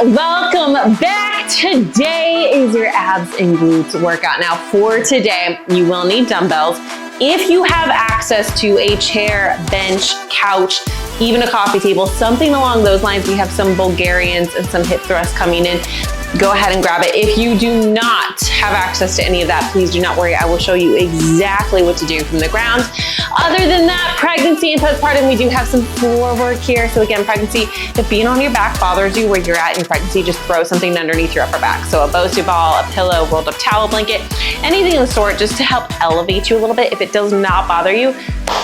welcome back. Today is your abs and glutes workout. Now for today, you will need dumbbells. If you have access to a chair, bench, couch, even a coffee table, something along those lines, we have some Bulgarians and some hip thrusts coming in. Go ahead and grab it. If you do not have access to any of that, please do not worry. I will show you exactly what to do from the ground. Other than that, pregnancy and postpartum, we do have some floor work here. So again, pregnancy, if being on your back bothers you where you're at in your pregnancy, just throw something underneath your upper back. So a Bosu ball, a pillow, rolled up towel blanket, anything of the sort, just to help elevate you a little bit. If it does not bother you,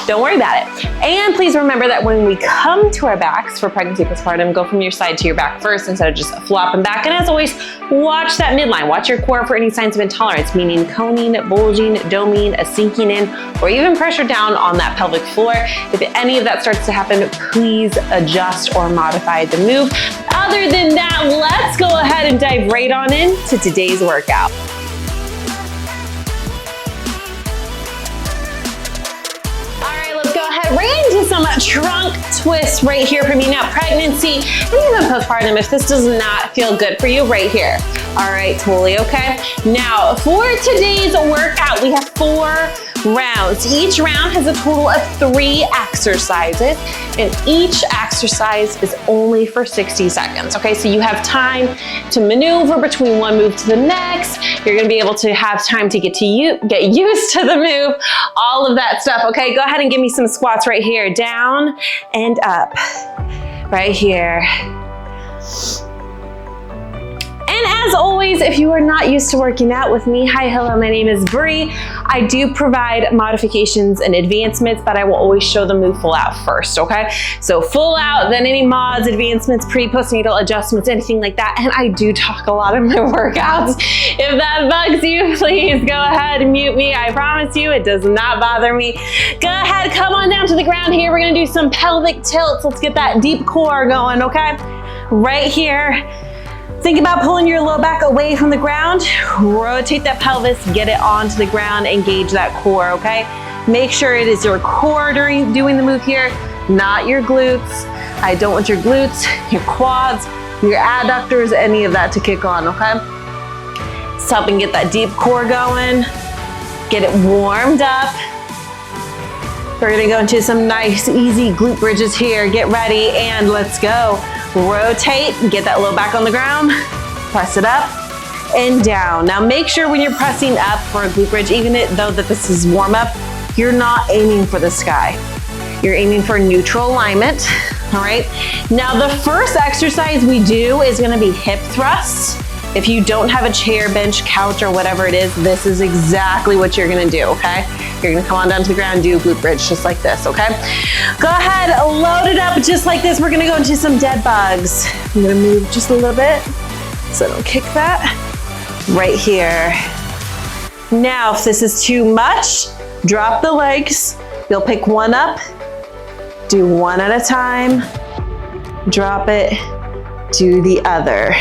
don't worry about it. And please remember that when we come to our backs for pregnancy, postpartum, go from your side to your back first instead of just flopping back. And as always, watch that midline. Watch your core for any signs of intolerance, meaning coning, bulging, doming, a sinking in, or even pressure down on that pelvic floor. If any of that starts to happen, please adjust or modify the move. Other than that, let's go ahead and dive right on into today's workout. Right into some trunk twists right here for me. Now pregnancy and even postpartum, if this does not feel good for you, right here. All right, totally okay. Now for today's workout, we have 4 rounds. Each round has a total of 3 exercises, and each exercise is only for 60 seconds. Okay, so you have time to maneuver between one move to the next. You're gonna be able to have time to get used to the move, all of that stuff. Okay, go ahead and give me some squats right here, down and up, right here. And as always, if you are not used to working out with me, hi, hello, my name is Bree. I do provide modifications and advancements, but I will always show the move full out first, okay? So full out, then any mods, advancements, postnatal adjustments, anything like that. And I do talk a lot in my workouts. If that bugs you, please go ahead and mute me. I promise you, it does not bother me. Go ahead, come on down to the ground here. We're gonna do some pelvic tilts. Let's get that deep core going, okay? Right here. Think about pulling your low back away from the ground, rotate that pelvis, get it onto the ground, engage that core, okay? Make sure it is your core during doing the move here, not your glutes. I don't want your glutes, your quads, your adductors, any of that to kick on, okay? Let's help and get that deep core going, get it warmed up. We're gonna go into some nice, easy glute bridges here. Get ready and let's go. Rotate, get that low back on the ground, press it up and down. Now make sure when you're pressing up for a glute bridge, even though that this is warm up, you're not aiming for the sky. You're aiming for neutral alignment, all right? Now the first exercise we do is gonna be hip thrusts. If you don't have a chair, bench, couch, or whatever it is, this is exactly what you're gonna do, okay? You're gonna come on down to the ground, do a glute bridge just like this, okay? Go ahead, load it up just like this. We're gonna go into some dead bugs. I'm gonna move just a little bit so I don't kick that. Right here. Now, if this is too much, drop the legs. You'll pick one up, do one at a time, drop it, do the other.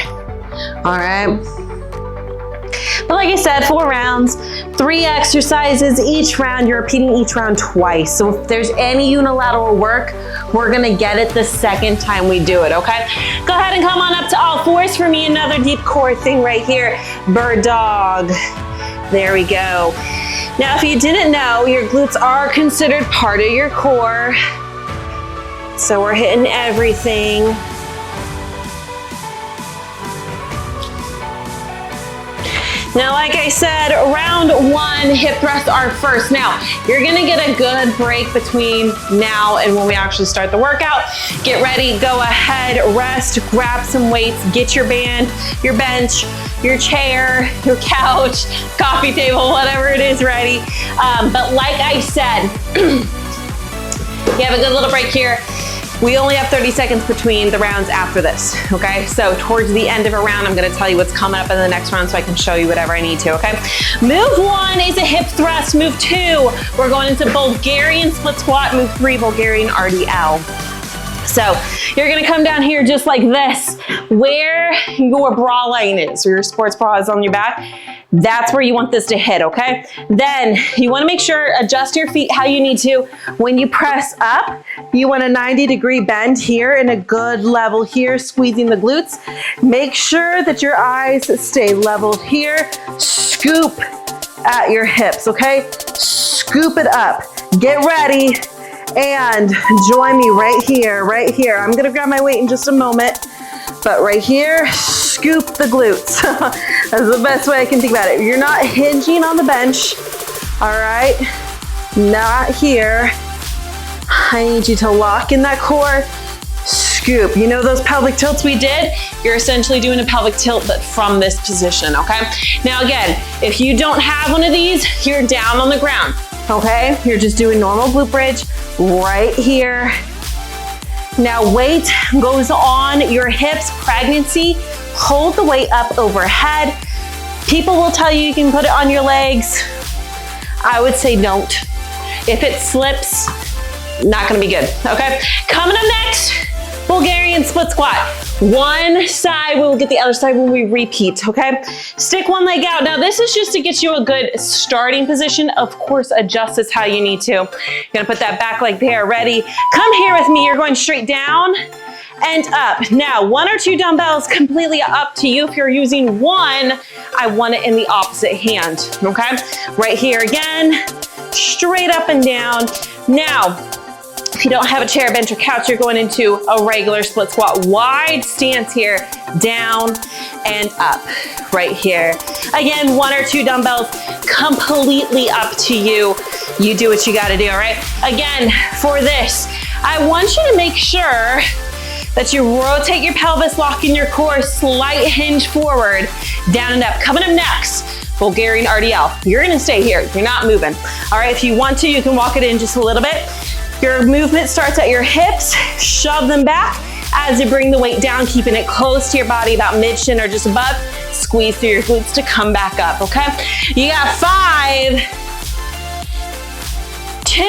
All right. But like I said, 4 rounds, 3 exercises each round. You're repeating each round twice. So if there's any unilateral work, we're gonna get it the second time we do it, okay? Go ahead and come on up to all 4s for me. Another deep core thing right here. Bird dog. There we go. Now, if you didn't know, your glutes are considered part of your core. So we're hitting everything. Now, like I said, round 1, hip thrusts are first. Now, you're gonna get a good break between now and when we actually start the workout. Get ready, go ahead, rest, grab some weights, get your band, your bench, your chair, your couch, coffee table, whatever it is ready. But like I said, you have a good little break here. We only have 30 seconds between the rounds after this, okay? So towards the end of a round, I'm gonna tell you what's coming up in the next round so I can show you whatever I need to, okay? Move 1 is a hip thrust. Move 2, we're going into Bulgarian split squat. Move 3, Bulgarian RDL. So you're gonna come down here just like this, where your bra line is, or your sports bra is on your back. That's where you want this to hit, okay? Then you wanna make sure, adjust your feet how you need to. When you press up, you want a 90-degree bend here and a good level here, squeezing the glutes. Make sure that your eyes stay leveled here. Scoop at your hips, okay? Scoop it up. Get ready and join me right here, right here. I'm gonna grab my weight in just a moment, but right here, scoop the glutes. That's the best way I can think about it. You're not hinging on the bench, all right? Not here. I need you to lock in that core, scoop. You know those pelvic tilts we did? You're essentially doing a pelvic tilt, but from this position, okay? Now again, if you don't have one of these, you're down on the ground, okay? You're just doing normal glute bridge right here. Now weight goes on your hips, pregnancy, hold the weight up overhead. People will tell you can put it on your legs. I would say don't. If it slips, not gonna be good, okay? Coming up next, Bulgarian split squat. One side, we'll get the other side when we repeat, okay? Stick one leg out. Now this is just to get you a good starting position. Of course, adjust this how you need to. You're gonna put that back leg there, ready? Come here with me, you're going straight down and up. Now, 1 or 2 dumbbells, completely up to you. If you're using one, I want it in the opposite hand, okay? Right here again, straight up and down. Now, if you don't have a chair, bench, or couch, you're going into a regular split squat. Wide stance here, down and up, right here. Again, 1 or 2 dumbbells, completely up to you. You do what you gotta do, all right? Again, for this, I want you to make sure that you rotate your pelvis, lock in your core, slight hinge forward, down and up. Coming up next, Bulgarian RDL. You're gonna stay here, you're not moving. All right, if you want to, you can walk it in just a little bit. Your movement starts at your hips, shove them back as you bring the weight down, keeping it close to your body, about mid-shin or just above. Squeeze through your glutes to come back up, okay? You got 5, 2,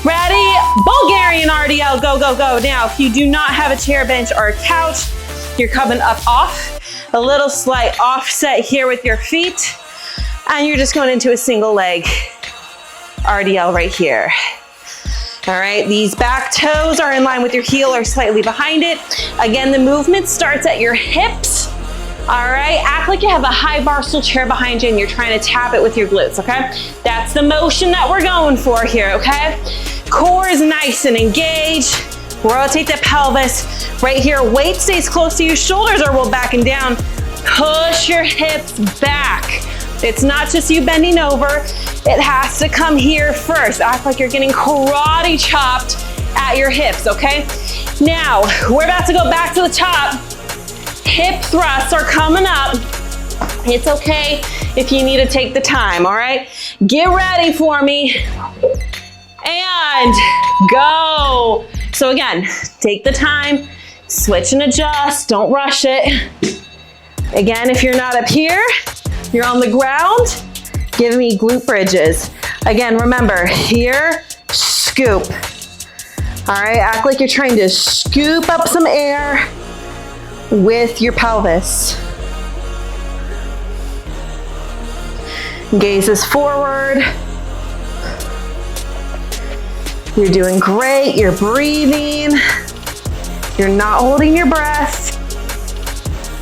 ready? Bulgarian RDL, go, go, go. Now, if you do not have a chair, bench, or a couch, you're coming up off. A little slight offset here with your feet, and you're just going into a single leg RDL right here. All right, these back toes are in line with your heel or slightly behind it. Again, the movement starts at your hips. All right, act like you have a high bar stool chair behind you and you're trying to tap it with your glutes, okay? That's the motion that we're going for here, okay? Core is nice and engaged. Rotate the pelvis. Right here, weight stays close to you. Shoulders are rolled back and down. Push your hips back. It's not just you bending over. It has to come here first. Act like you're getting karate chopped at your hips, okay? Now, we're about to go back to the top. Hip thrusts are coming up. It's okay if you need to take the time, all right? Get ready for me. And go. So again, take the time, switch and adjust, don't rush it. Again, if you're not up here, you're on the ground, give me glute bridges. Again, remember, here, scoop. All right, act like you're trying to scoop up some air with your pelvis. Gaze is forward. You're doing great, you're breathing. You're not holding your breath.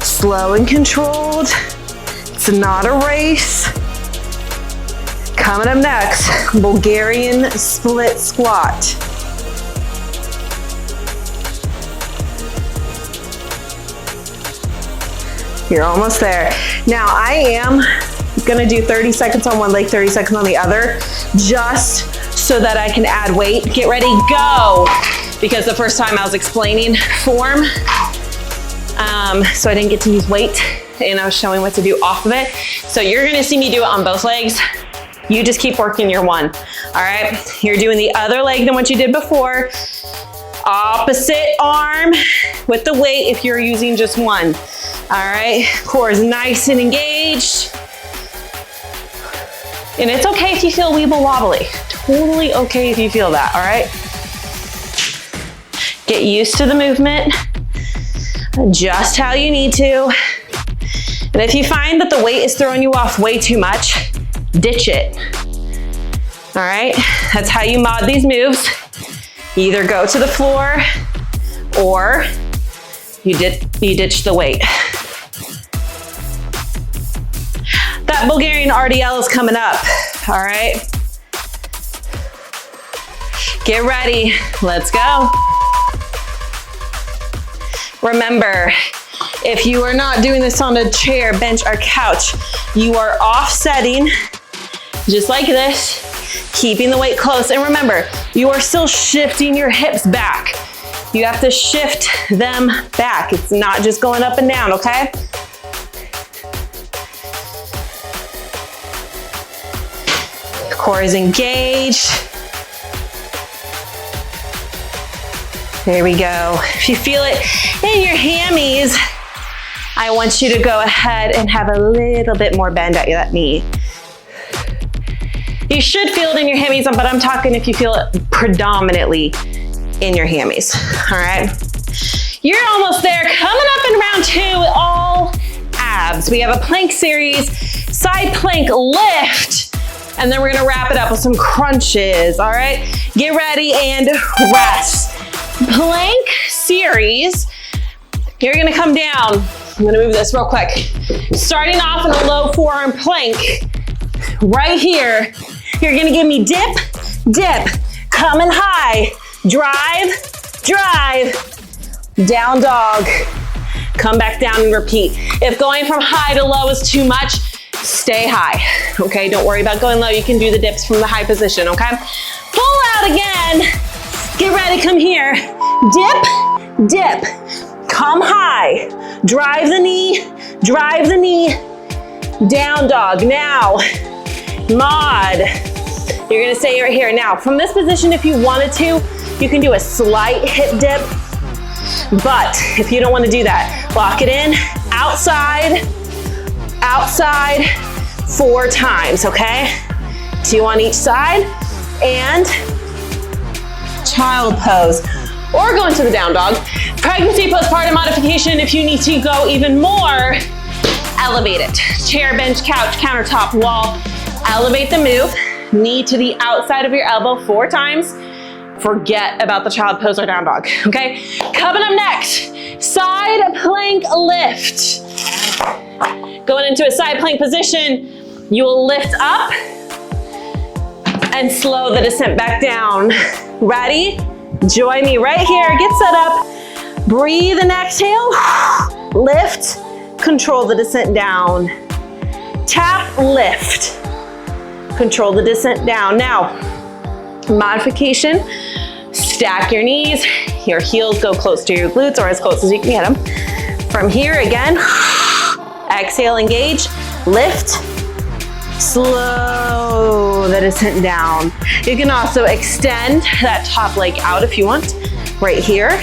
Slow and controlled. It's not a race. Coming up next, Bulgarian split squat. You're almost there. Now I am gonna do 30 seconds on one leg, 30 seconds on the other, just so that I can add weight. Get ready, go. Because the first time I was explaining form, so I didn't get to use weight and I was showing what to do off of it. So you're gonna see me do it on both legs. You just keep working your one, all right? You're doing the other leg than what you did before. Opposite arm with the weight if you're using just one, all right? Core is nice and engaged. And it's okay if you feel weeble wobbly. Totally okay if you feel that, all right? Get used to the movement, adjust how you need to. And if you find that the weight is throwing you off way too much, ditch it. All right, that's how you mod these moves. You either go to the floor or you ditch the weight. That Bulgarian RDL is coming up, all right? Get ready, let's go. Remember, if you are not doing this on a chair, bench, or couch, you are offsetting just like this, keeping the weight close. And remember, you are still shifting your hips back. You have to shift them back. It's not just going up and down, okay? Core is engaged. There we go. If you feel it in your hammies, I want you to go ahead and have a little bit more bend at that knee. You should feel it in your hammies, but I'm talking if you feel it predominantly in your hammies, all right? You're almost there. Coming up in round 2 with all abs. We have a plank series, side plank lift, and then we're gonna wrap it up with some crunches, all right? Get ready and rest. Plank series, you're gonna come down. I'm gonna move this real quick. Starting off in a low forearm plank, right here, you're gonna give me dip, dip, coming high, drive, drive, down dog, come back down and repeat. If going from high to low is too much, stay high, okay? Don't worry about going low. You can do the dips from the high position, okay? Pull out again. Get ready, come here. Dip, dip, come high. Drive the knee, down dog. Now, mod. You're gonna stay right here. Now, from this position, if you wanted to, you can do a slight hip dip, but if you don't wanna do that, lock it in, outside, outside, 4 times, okay? 2 on each side, and child pose, or go into the down dog. Pregnancy, postpartum modification, if you need to go even more, elevate it. Chair, bench, couch, countertop, wall. Elevate the move, knee to the outside of your elbow 4 times. Forget about the child pose or down dog, okay? Coming up next, side plank lift. Going into a side plank position, you will lift up and slow the descent back down. Ready? Join me right here. Get set up. Breathe and exhale. Lift. Control the descent down. Tap, lift. Control the descent down. Now, modification. Stack your knees. Your heels go close to your glutes or as close as you can get them. From here again, exhale, engage, lift. Slow the descent down. You can also extend that top leg out if you want, right here.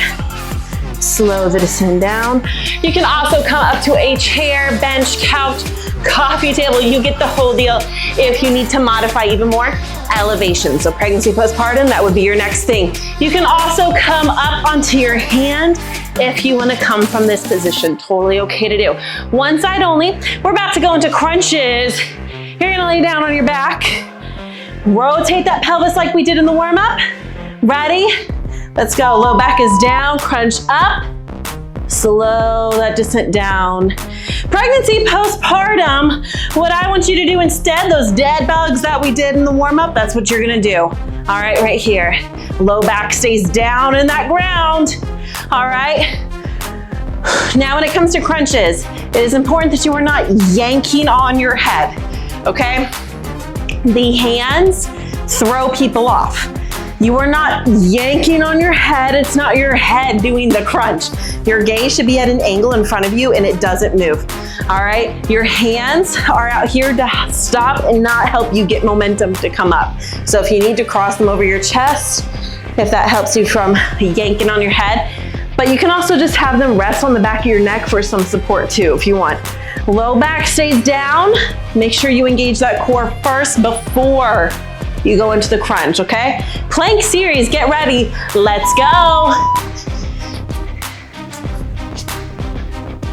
Slow the descent down. You can also come up to a chair, bench, couch, coffee table. You get the whole deal. If you need to modify even more, elevation. So pregnancy, postpartum, that would be your next thing. You can also come up onto your hand if you want to come from this position. Totally okay to do. One side only. We're about to go into crunches. You're gonna lay down on your back. Rotate that pelvis like we did in the warm-up. Ready? Let's go. Low back is down, crunch up. Slow that descent down. Pregnancy, postpartum, what I want you to do instead, those dead bugs that we did in the warm-up, that's what you're gonna do. All right, right here. Low back stays down in that ground. All right. Now when it comes to crunches, it is important that you are not yanking on your head, okay? The hands throw people off. You are not yanking on your head. It's not your head doing the crunch. Your gaze should be at an angle in front of you and it doesn't move. All right, your hands are out here to stop and not help you get momentum to come up. So if you need to cross them over your chest, if that helps you from yanking on your head, but you can also just have them rest on the back of your neck for some support too if you want. Low back stays down. Make sure you engage that core first before you go into the crunch, okay? Plank series, get ready. Let's go.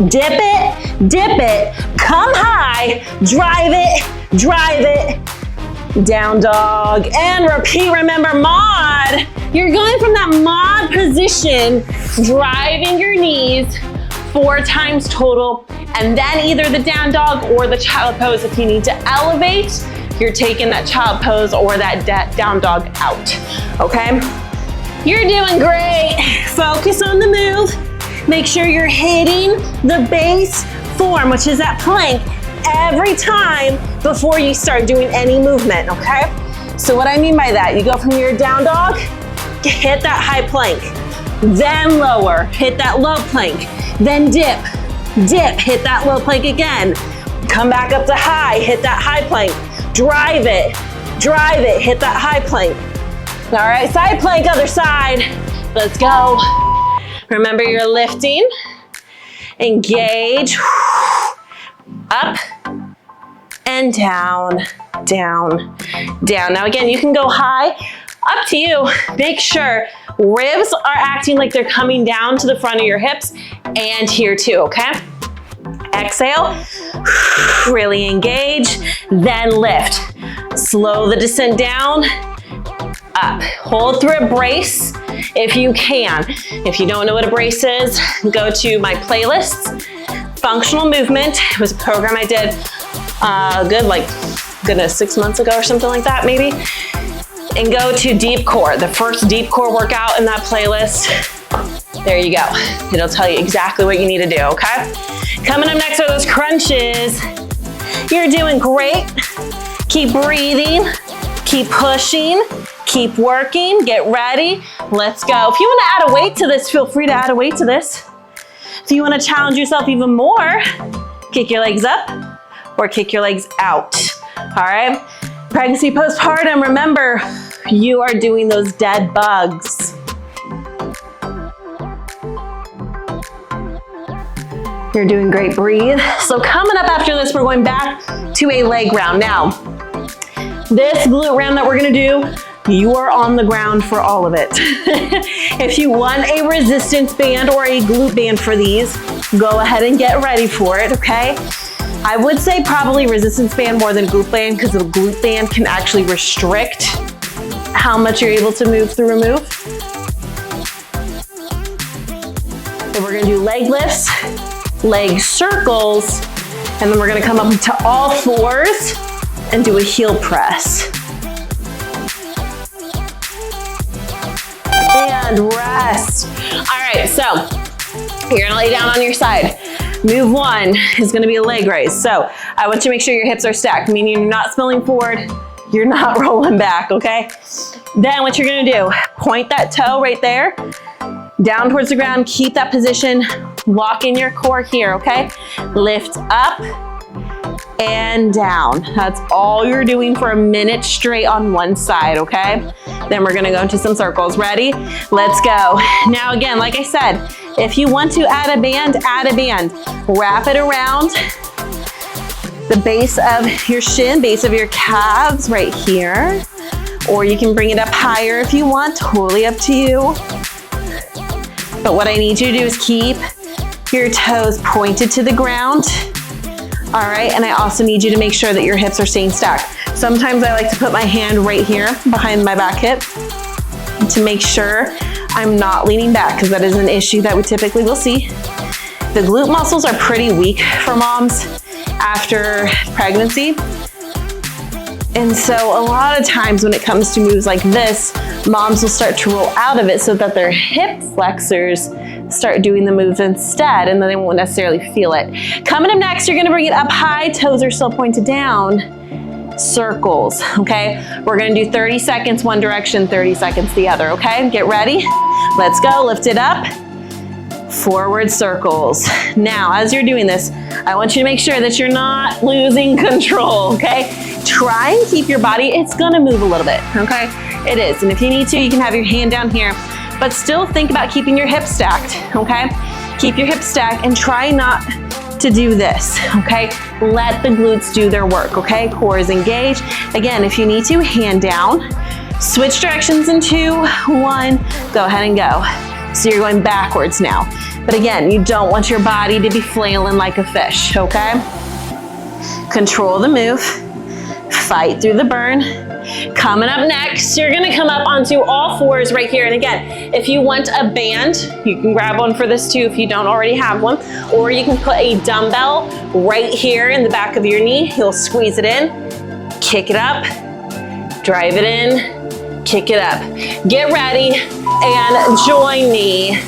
Dip it, come high, drive it, down dog, and repeat. Remember, mod. You're going from that mod position, driving your knees 4 times total, and then either the down dog or the child pose. If you need to elevate, you're taking that child pose or that down dog out, okay? You're doing great. Focus on the move. Make sure you're hitting the base form, which is that plank, every time before you start doing any movement, okay? So what I mean by that, you go from your down dog, hit that high plank, then lower, hit that low plank, then dip, hit that low plank again, come back up to high, hit that high plank, drive it, hit that high plank. All right, side plank, other side. Let's go. Remember, you're lifting, engage, up and down. Now again, you can go high, up to you. Make sure ribs are acting like they're coming down to the front of your hips and here too, okay? Exhale, really engage, then lift. Slow the descent down, up. Hold through a brace if you can. If you don't know what a brace is, go to my playlists. Functional movement was a program I did goodness, 6 months ago or something like that maybe. And go to deep core, the first deep core workout in that playlist. There you go. It'll tell you exactly what you need to do, okay? Coming up next are those crunches. You're doing great. Keep breathing, keep pushing, keep working, get ready. Let's go. If you want to add a weight to this, feel free to add a weight to this. If you want to challenge yourself even more, kick your legs up or kick your legs out. All right? Pregnancy, postpartum, remember, you are doing those dead bugs. You're doing great, breathe. So coming up after this, we're going back to a leg round. Now, this glute round that we're gonna do, you are on the ground for all of it. If you want a resistance band or a glute band for these, go ahead and get ready for it, okay? I would say probably resistance band more than glute band because the glute band can actually restrict how much you're able to move through a move. So we're gonna do leg lifts, leg circles, and then we're gonna come up to all fours and do a heel press. And rest. All right, so you're gonna lay down on your side. Move 1 is gonna be a leg raise. So I want you to make sure your hips are stacked, meaning you're not spilling forward, you're not rolling back, okay? Then what you're gonna do, point that toe right there, down towards the ground, keep that position, lock in your core here, okay? Lift up and down. That's all you're doing for a minute straight on one side, okay? Then we're gonna go into some circles. Ready? Let's go. Now again, like I said, if you want to add a band, add a band. Wrap it around the base of your shin, base of your calves right here. Or you can bring it up higher if you want, totally up to you. But what I need you to do is keep your toes pointed to the ground. All right, and I also need you to make sure that your hips are staying stacked. Sometimes I like to put my hand right here behind my back hip to make sure I'm not leaning back because that is an issue that we typically will see. The glute muscles are pretty weak for moms after pregnancy. And so a lot of times when it comes to moves like this, moms will start to roll out of it so that their hip flexors start doing the moves instead, and then they won't necessarily feel it. Coming up next, you're gonna bring it up high, toes are still pointed down, circles, okay? We're gonna do 30 seconds one direction, 30 seconds the other, okay? Get ready, let's go, lift it up, forward circles. Now, as you're doing this, I want you to make sure that you're not losing control, okay? Try and keep your body, it's gonna move a little bit, okay? It is, and if you need to, you can have your hand down here, but still think about keeping your hips stacked, okay? Keep your hips stacked and try not to do this, okay? Let the glutes do their work, okay? Core is engaged. Again, if you need to, hand down. Switch directions in 2, 1, go ahead and go. So you're going backwards now. But again, you don't want your body to be flailing like a fish, okay? Control the move, fight through the burn. Coming up next, you're gonna come up onto all fours right here. And again, if you want a band, you can grab one for this too if you don't already have one, or you can put a dumbbell right here in the back of your knee. You'll squeeze it in, kick it up, drive it in, kick it up. Get ready and join me.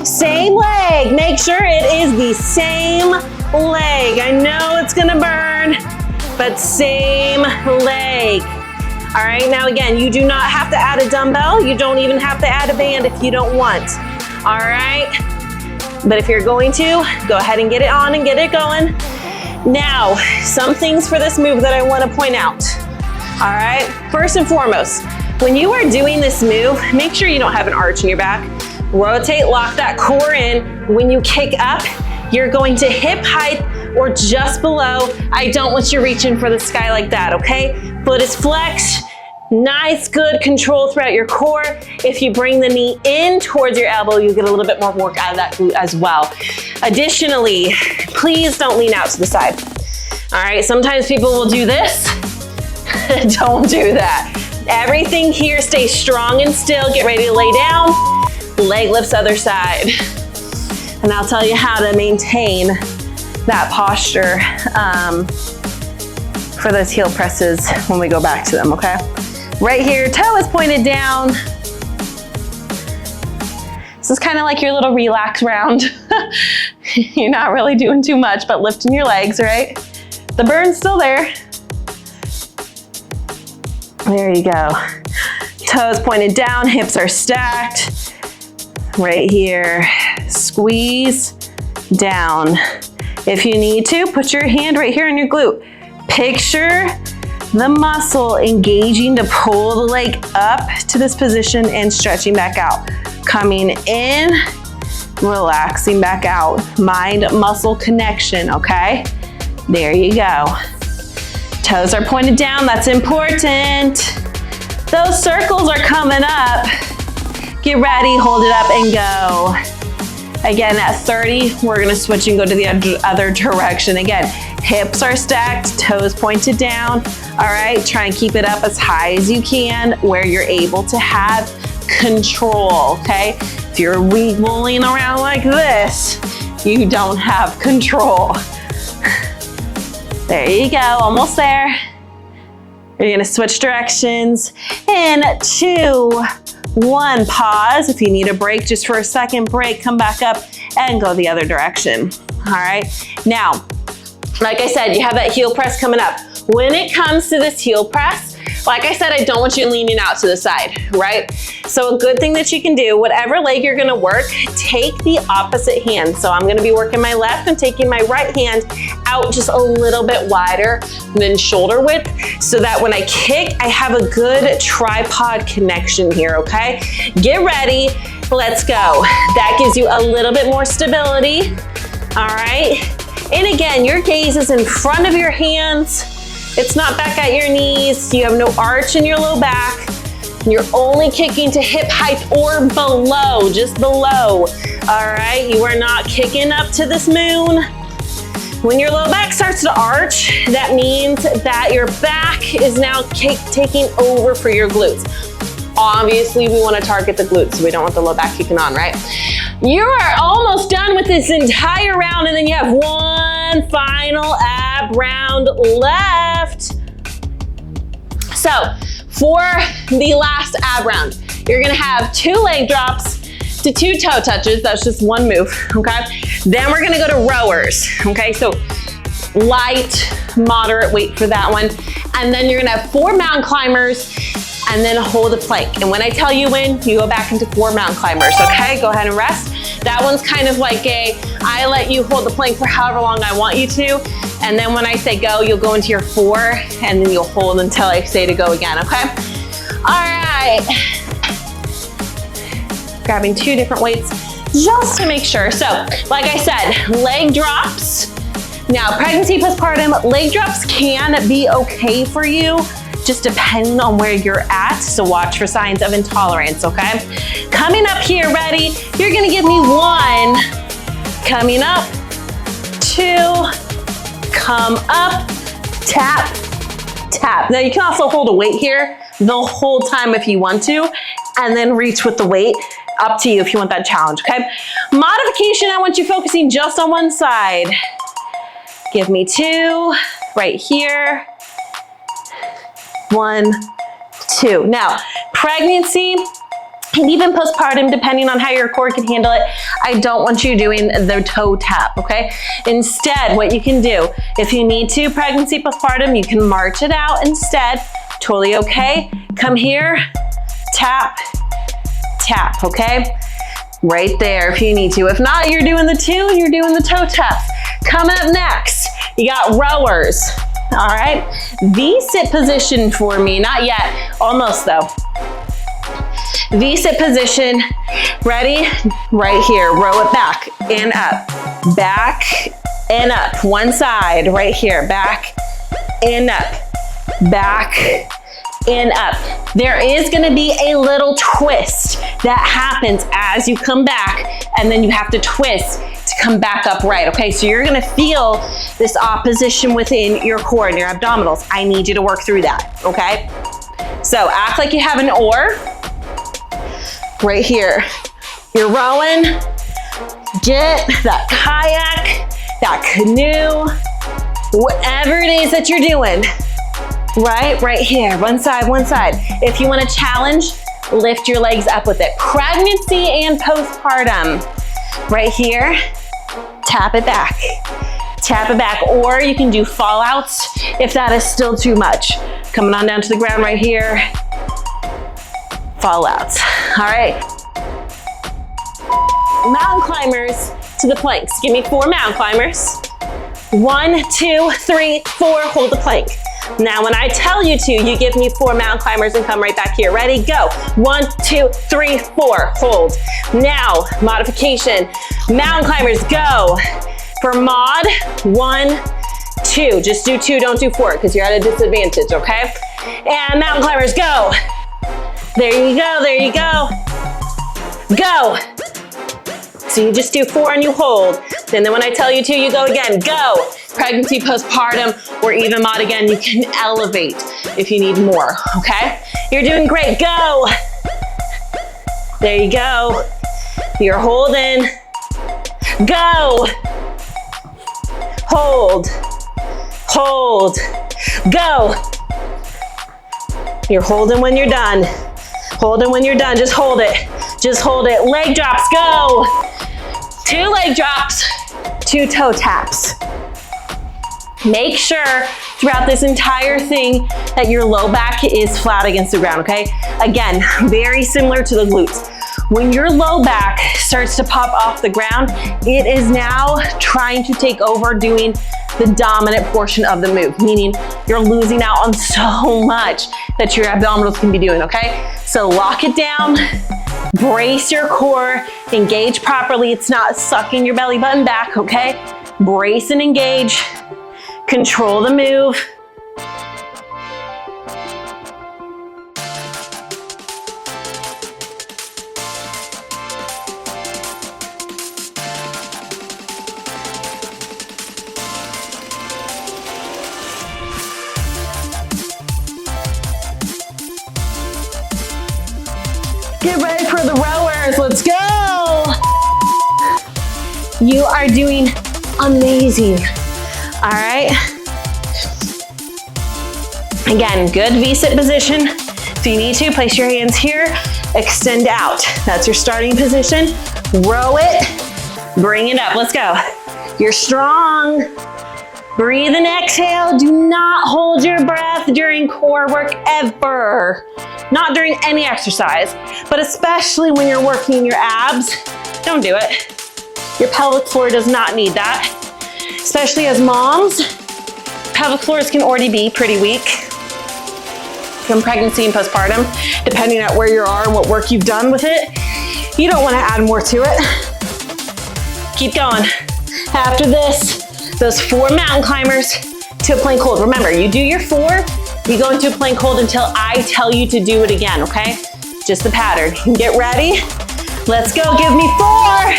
Same leg, make sure it is the same leg. I know it's gonna burn, but same leg. All right, now again, you do not have to add a dumbbell. You don't even have to add a band if you don't want. All right, but if you're going to, go ahead and get it on and get it going. Now, some things for this move that I want to point out. All right, first and foremost, when you are doing this move, make sure you don't have an arch in your back. Rotate, lock that core in. When you kick up, you're going to hip height or just below. I don't want you reaching for the sky like that, okay? Foot is flexed. Nice, good control throughout your core. If you bring the knee in towards your elbow, you get a little bit more work out of that glute as well. Additionally, please don't lean out to the side. All right, sometimes people will do this. Don't do that. Everything here stays strong and still. Get ready to lay down. Leg lifts other side. And I'll tell you how to maintain that posture for those heel presses when we go back to them, okay? Right here, toe is pointed down. This is kind of like your little relax round. You're not really doing too much, but lifting your legs, right? The burn's still there. There you go. Toes pointed down, hips are stacked. Right here, squeeze down. If you need to, put your hand right here on your glute. Picture the muscle engaging to pull the leg up to this position and stretching back out. Coming in, relaxing back out. Mind-muscle connection, okay? There you go. Toes are pointed down, that's important. Those circles are coming up. Get ready, hold it up and go. Again, at 30, we're gonna switch and go to the other direction. Again, hips are stacked, toes pointed down. All right, try and keep it up as high as you can where you're able to have control, okay? If you're wiggling around like this, you don't have control. There you go, almost there. You're gonna switch directions in 2, 1, pause. If you need a break just for a second, break, come back up and go the other direction. All right, now, like I said, you have that heel press coming up. When it comes to this heel press, like I said, I don't want you leaning out to the side, right? So a good thing that you can do, whatever leg you're gonna work, take the opposite hand. So I'm gonna be working my left and taking my right hand out just a little bit wider than shoulder width so that when I kick, I have a good tripod connection here, okay? Get ready, let's go. That gives you a little bit more stability, all right? And again, your gaze is in front of your hands. It's not back at your knees. You have no arch in your low back. You're only kicking to hip height or below, just below. All right, you are not kicking up to this moon. When your low back starts to arch, that means that your back is now taking over for your glutes. Obviously, we want to target the glutes, so we don't want the low back kicking on, right? You are almost done with this entire round, and then you have one final ab round left. So, for the last ab round, you're gonna have 2 leg drops to 2 toe touches. That's just one move, okay? Then we're gonna go to rowers, okay? So, light, moderate weight for that one. And then you're gonna have 4 mountain climbers and then hold a plank. And when I tell you when, you go back into 4 mountain climbers, okay? Go ahead and rest. That one's kind of like I let you hold the plank for however long I want you to. And then when I say go, you'll go into your 4 and then you'll hold until I say to go again, okay? All right. Grabbing 2 different weights just to make sure. So, like I said, leg drops. Now, pregnancy, postpartum, leg drops can be okay for you, just depending on where you're at. So watch for signs of intolerance, okay? Coming up here, ready? You're gonna give me 1, coming up, 2, come up, tap, tap. Now you can also hold a weight here the whole time if you want to, and then reach with the weight. Up to you if you want that challenge, okay? Modification, I want you focusing just on one side. Give me 2, right here. 1, 2. Now, pregnancy, and even postpartum, depending on how your core can handle it, I don't want you doing the toe tap, okay? Instead, what you can do, if you need to, pregnancy, postpartum, you can march it out instead. Totally okay. Come here, tap, tap, okay? Right there if you need to. If not, you're doing the 2 and you're doing the toe tap. Coming up next, you got rowers, all right? V-sit position for me, not yet, almost though. V-sit position, ready? Right here, row it back and up, one side, right here, back and up, back and up. There is gonna be a little twist that happens as you come back, and then you have to twist to come back upright, okay? So you're gonna feel this opposition within your core and your abdominals. I need you to work through that, okay? So act like you have an oar right here. You're rowing, get that kayak, that canoe, whatever it is that you're doing. Right here, one side. If you want to challenge, lift your legs up with it. Pregnancy and postpartum, right here, tap it back, or you can do fallouts if that is still too much. Coming on down to the ground right here, fallouts, all right. Mountain climbers to the planks. Give me 4 mountain climbers. 1, 2, 3, 4, hold the plank. Now, when I tell you to, you give me 4 mountain climbers and come right back here. Ready? Go. 1, 2, 3, 4. Hold. Now, modification. Mountain climbers, go. For mod, 1, 2. Just do 2, don't do 4, because you're at a disadvantage, okay? And mountain climbers, go. There you go. Go. So you just do 4 and you hold. And then when I tell you to, you go again. Go. Pregnancy, postpartum, or even mod again, you can elevate if you need more, okay? You're doing great, go. There you go. You're holding. Go. Hold. Go. You're holding when you're done. Just hold it. Leg drops, go. 2 leg drops, 2 toe taps. Make sure throughout this entire thing that your low back is flat against the ground, okay? Again, very similar to the glutes. When your low back starts to pop off the ground, it is now trying to take over doing the dominant portion of the move, meaning you're losing out on so much that your abdominals can be doing, okay? So lock it down, brace your core, engage properly. It's not sucking your belly button back, okay? Brace and engage, control the move. Get ready for the rowers, let's go! You are doing amazing, all right? Again, good V-sit position. If you need to, place your hands here, extend out. That's your starting position. Row it, bring it up, let's go. You're strong. Breathe and exhale. Do not hold your breath during core work ever. Not during any exercise, but especially when you're working your abs, don't do it. Your pelvic floor does not need that. Especially as moms, pelvic floors can already be pretty weak from pregnancy and postpartum, depending on where you are and what work you've done with it. You don't want to add more to it. Keep going. After this, those 4 mountain climbers to a plank hold. Remember, you do your 4, you go into a plank hold until I tell you to do it again, okay? Just the pattern. Get ready. Let's go, give me 4.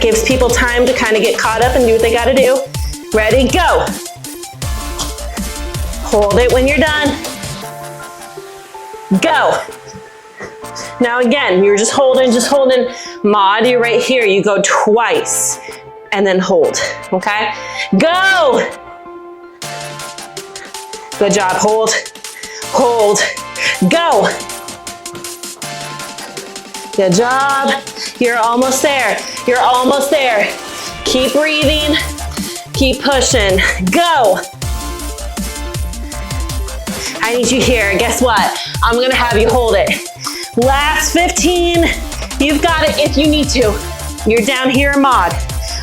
That gives people time to kind of get caught up and do what they gotta do. Ready, go. Hold it when you're done. Go. Now again, you're just holding. Mod, you're right here. You go twice and then hold, okay? Go. Good job, hold, go. Good job. You're almost there. Keep breathing, keep pushing, go. I need you here. Guess what? I'm gonna have you hold it. Last 15. You've got it if you need to. You're down here, mod.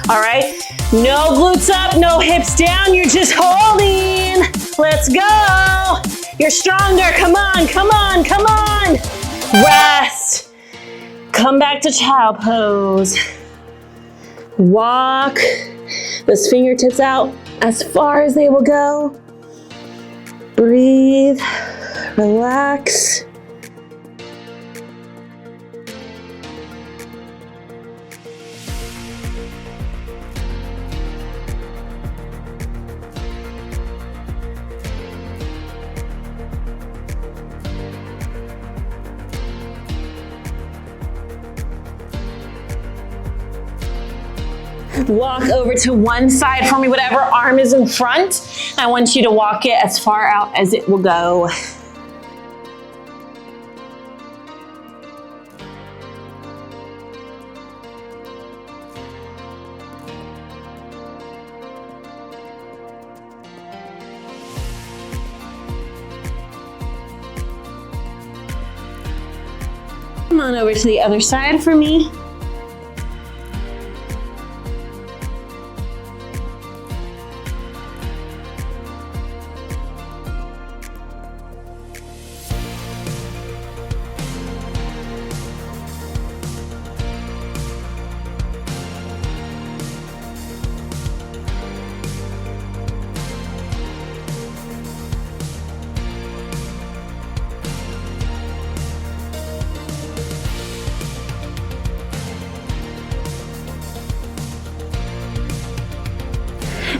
All right? No glutes up, no hips down. You're just holding. Let's go. You're stronger. Come on. Rest. Come back to child pose. Walk those fingertips out as far as they will go. Breathe, relax. Walk over to one side for me, whatever arm is in front. I want you to walk it as far out as it will go. Come on over to the other side for me.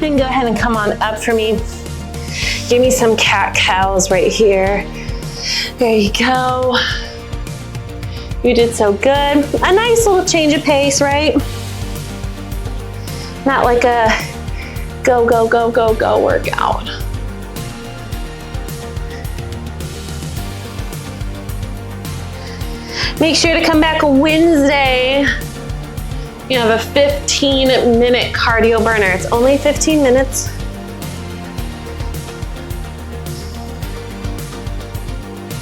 And go ahead and come on up for me. Give me some cat-cows right here. There you go. You did so good. A nice little change of pace, right? Not like a go workout. Make sure to come back Wednesday. You have a 15-minute cardio burner. It's only 15 minutes.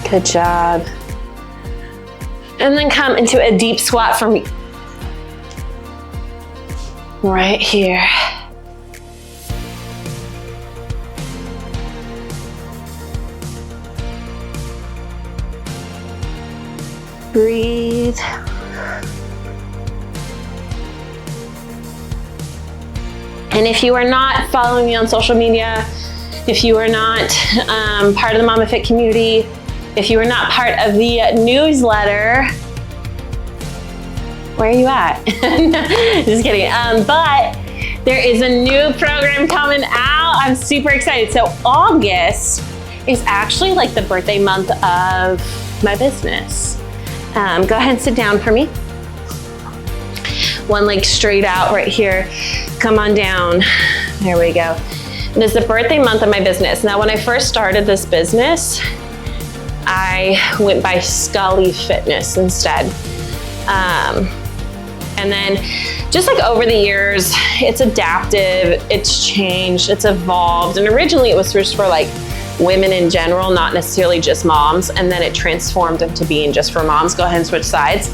Good job. And then come into a deep squat for me. Right here. Breathe. And if you are not following me on social media, if you are not part of the Momma Fit community, if you are not part of the newsletter, where are you at? Just kidding. But there is a new program coming out. I'm super excited. So August is actually like the birthday month of my business. Go ahead and sit down for me. One leg straight out right here. Come on down. There we go. It is the birthday month of my business. Now, when I first started this business, I went by Scully Fitness instead. And then just like over the years, it's adaptive, it's changed, it's evolved. And originally it was just for like women in general, not necessarily just moms. And then it transformed into being just for moms. Go ahead and switch sides.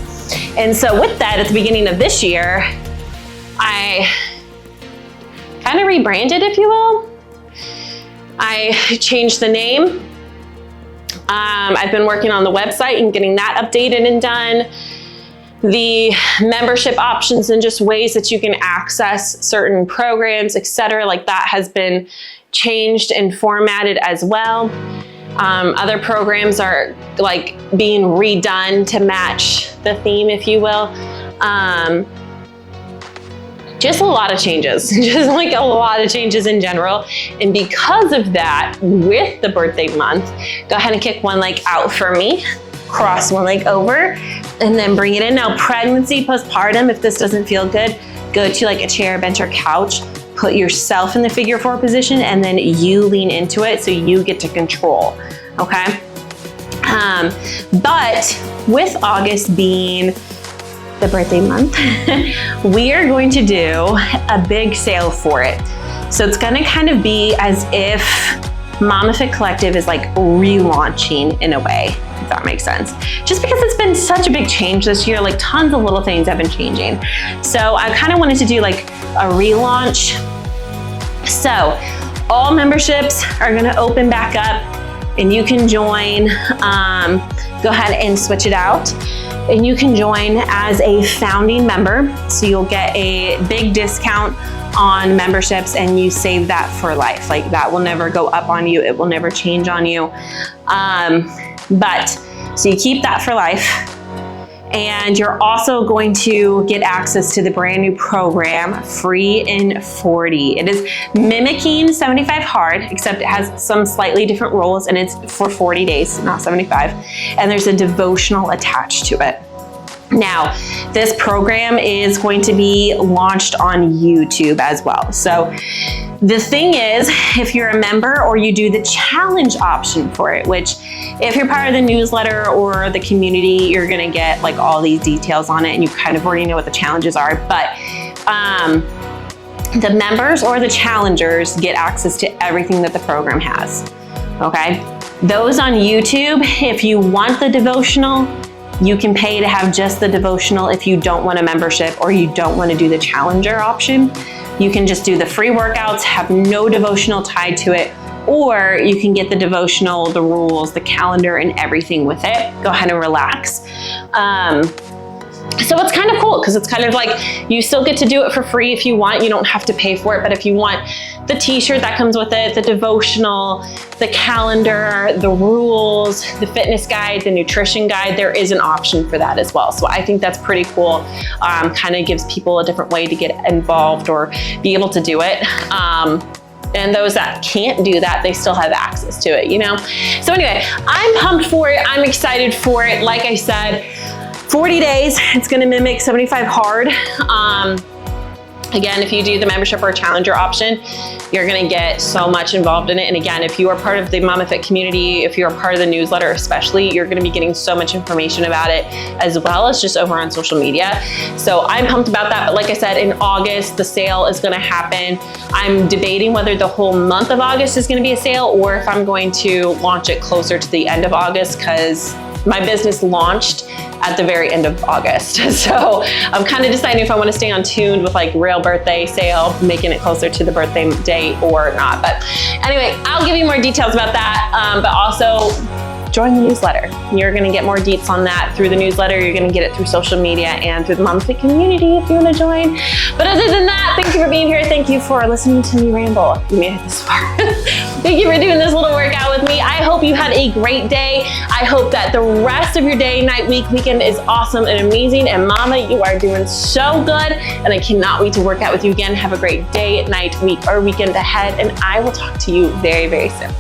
And so with that, at the beginning of this year, I kind of rebranded, if you will. I changed the name. I've been working on the website and getting that updated and done. The membership options and just ways that you can access certain programs, etc., like that has been changed and formatted as well. Other programs are like being redone to match the theme, if you will. just a lot of changes, just like a lot of changes in general. And because of that, with the birthday month, go ahead and kick one leg out for me, cross one leg over, and then bring it in. Now, pregnancy, postpartum, if this doesn't feel good, go to like a chair, bench, or couch, put yourself in the figure 4 position, and then you lean into it so you get to control, okay? But with August being the birthday month, we are going to do a big sale for it. So it's gonna kind of be as if Momma Fit Collective is like relaunching in a way, if that makes sense. Just because it's been such a big change this year, like tons of little things have been changing. So I kind of wanted to do like a relaunch. So all memberships are gonna open back up and you can join, go ahead and switch it out. And you can join as a founding member. So you'll get a big discount on memberships and you save that for life. Like that will never go up on you. It will never change on you. So you keep that for life. And you're also going to get access to the brand new program, Free in 40. It is mimicking 75 Hard, except it has some slightly different rules and it's for 40 days, not 75. And there's a devotional attached to it. Now, this program is going to be launched on YouTube as well. So the thing is, if you're a member or you do the challenge option for it, which if you're part of the newsletter or the community, you're gonna get like all these details on it and you kind of already know what the challenges are. But the members or the challengers get access to everything that the program has, okay? Those on YouTube, if you want the devotional, you can pay to have just the devotional. If you don't want a membership or you don't want to do the challenger option, you can just do the free workouts, have no devotional tied to it, or you can get the devotional, the rules, the calendar, and everything with it. Go ahead and relax. So it's kind of cool because it's kind of like you still get to do it for free if you want. You don't have to pay for it, but if you want the t-shirt that comes with it, the devotional, the calendar, the rules, the fitness guide, the nutrition guide, there is an option for that as well. So I think that's pretty cool. Kind of gives people a different way to get involved or be able to do it. And those that can't do that, they still have access to it, you know? So anyway, I'm pumped for it. I'm excited for it. Like I said, 40 days, it's gonna mimic 75 Hard. Again, if you do the membership or challenger option, you're gonna get so much involved in it. And again, if you are part of the Momma Fit community, if you're a part of the newsletter especially, you're gonna be getting so much information about it as well as just over on social media. So I'm pumped about that. But like I said, in August, the sale is gonna happen. I'm debating whether the whole month of August is gonna be a sale or if I'm going to launch it closer to the end of August because my business launched at the very end of August. So I'm kind of deciding if I want to stay on tuned with like real birthday sale, making it closer to the birthday date or not. But anyway, I'll give you more details about that. But also join the newsletter. You're gonna get more deets on that through the newsletter. You're gonna get it through social media and through the Momma Fit community if you wanna join. But other than that, thank you for being here. Thank you for listening to me ramble. You made it this far. Thank you for doing this little workout with me. I hope you had a great day. I hope that the rest of your day, night, week, weekend is awesome and amazing. And Mama, you are doing so good. And I cannot wait to work out with you again. Have a great day, night, week, or weekend ahead. And I will talk to you very, very soon.